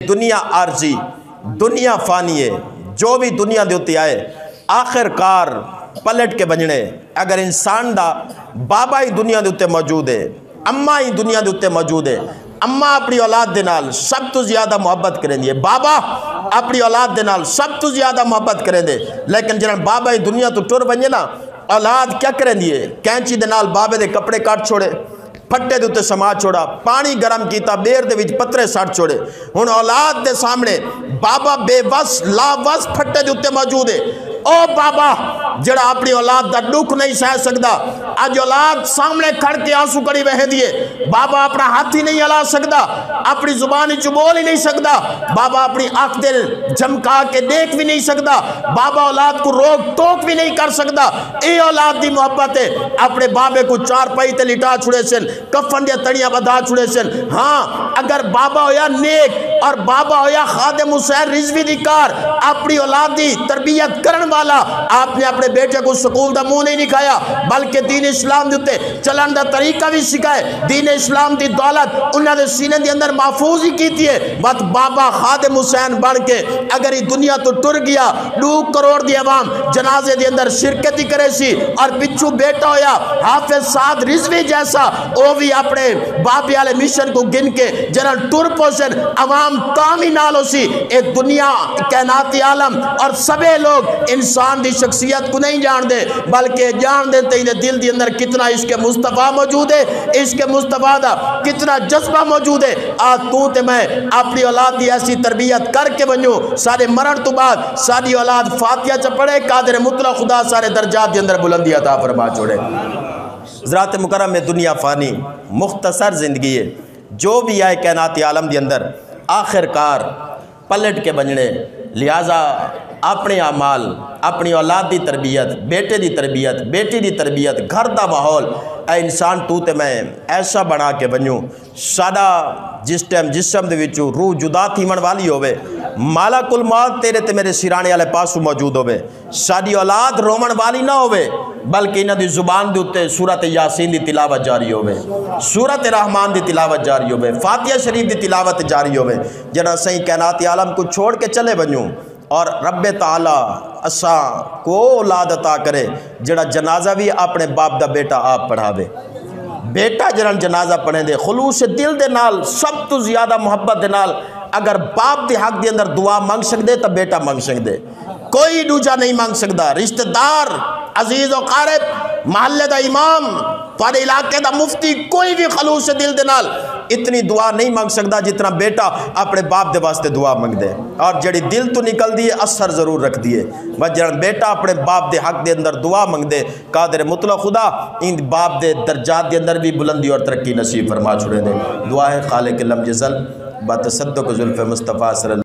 دنیا عارضی، دنیا فانی ہے، جو بھی دنیا دے اتے آئے آخر کار پلٹ کے بننے۔ اگر انسان دا بابا ہی دنیا دے اتے موجود ہے، اماں ہی دنیا دے اتے موجود ہے، اماں اپنی اولاد دے نال سب تو زیادہ محبت کریں دے، بابا اپنی اولاد دے نال سب تو زیادہ محبت کریں دے، لیکن جنہاں بابا ہی دنیا تو ٹر بنجے نا، اولاد کیا کریں دے؟ کینچی دے نال بابے دے کپڑے کاٹ چھوڑے، پھٹے دے سما چھوڑا، پانی گرم کیتا، بیر دے وچ پترے ساٹ چھوڑے۔ ہن اولاد دے سامنے بابا بے وس لا وس پھٹے دے موجود ہے۔ او بابا جڑا اپنی اولاد دا دکھ نہیں سہ سکدا، اج اولاد سامنے کھڑ کے آنسو کڑی وہے دیے، بابا اپنا ہاتھ ہی نہیں ہلا سکدا، اپنی زبان ہی بول ہی نہیں سکدا، بابا اپنی آنکھ دل جھمکا کے دیکھ بھی نہیں سکدا، بابا اولاد کو روک ٹوک بھی نہیں کر سکدا۔ اے اولاد دی محبت ہے۔ اپنے بابے کو چار پائی تے لٹا چھڑے سن، کفن دیا تڑیاں بدھا چھڑے سن۔ ہاں اگر بابا ہویا نیک اور بابا ہویا خادم حسین رضوی دی کار، اپنی اولاد دی تربیت کرن والا، آپ نے اپنے بیٹے کو سکول دا منہ نہیں نکھایا بلکہ دین اسلام دیتے چلن دا طریقہ بھی سکھائے، دین اسلام دی دولت انہاں دے سینے دی اندر محفوظ ہی کیتی ہے۔ بات بابا خادم حسین بن کے اگر یہ دنیا تو ٹر گیا، 2 کروڑ دی عوام جنازے دی اندر شرکت ہی کرے سی، اور پچھو بیٹا ہویا حافظ سعد رضوی جیسا، وہ بھی اپنے بابے والے مشن کو گن کے جنہاں ٹر پوشن عوام تامی نالو سی۔ اے دنیا کائناتی عالم اور سبے لوگ انسان دی شخصیت کو نہیں جان دے بلکہ جان دے تے دل دی اندر کتنا عشق مصطفیٰ موجود ہے، عشق مصطفیٰ دا کتنا جذبہ موجود ہے۔ آج تو تے میں اپنی اولاد دی ایسی تربیت کر کے بنوں، سارے مرن تو بعد ساری اولاد فاتحہ چ پڑھے، قادر مطلق خدا سارے درجات دی اندر بلندی عطا فرما چھوڑے۔ حضرات مکرم میں دنیا فانی مختصر زندگی ہے، جو بھی آئے کائناتی عالم دی اندر آخر کار پلٹ کے بننے، لہٰذا اپنے اعمال، اپنی اولاد دی تربیت، بیٹے دی تربیت، بیٹی دی تربیت، گھر دا ماحول اے انسان تو تے میں ایسا بنا کے بنوں ساڈا جس ٹائم جسم دے وچوں روح جدا تھیمن والی ہوئے، مالک الموت تیرے تے میرے سرانے والے پاسوں موجود ہوئے، ساری اولاد رومن والی نہ ہوئے بلکہ انہاں دی زبان دے اوتے سورۃ یاسین دی تلاوت جاری ہوئے، سورۃ رحمان دی تلاوت جاری ہوئے، فاتحہ شریف دی تلاوت جاری ہوئے، جنہاں صحیح کائناتی عالم کو چھوڑ کے چلے بنوں، اور رب تعالیٰ اساں کو اولاد عطا کرے جڑا جنازہ بھی اپنے باپ دا بیٹا آپ پڑھاوے، بیٹا جنہاں جنازہ پڑھیں دے خلوص دل دے نال، سب تو زیادہ محبت دے نال۔ اگر باپ دے حق دے اندر دعا مانگ سکدے تو بیٹا مانگ سکدے، کوئی دوجا نہیں مانگ سکدا، رشتہ دار، عزیز و قارب، محلے دا امام، تھوڑے علاقے دا مفتی، کوئی بھی خلوص دل دے نال اتنی دعا نہیں مانگ سکدا جتنا بیٹا اپنے باپ دے واسطے دعا مانگ دے، اور جڑی دل تو نکل دی اثر ضرور رکھ دیے۔ بس جڑا بیٹا اپنے باپ دے حق دے اندر دعا مانگ دے، قادر مطلق خدا ان باپ دے درجات دے اندر بھی بلندی اور ترقی نصیب فرما چھوڑے دے۔ دعا ہے خالق لم یزل بتصدق زلف مصطفیٰ صلی اللہ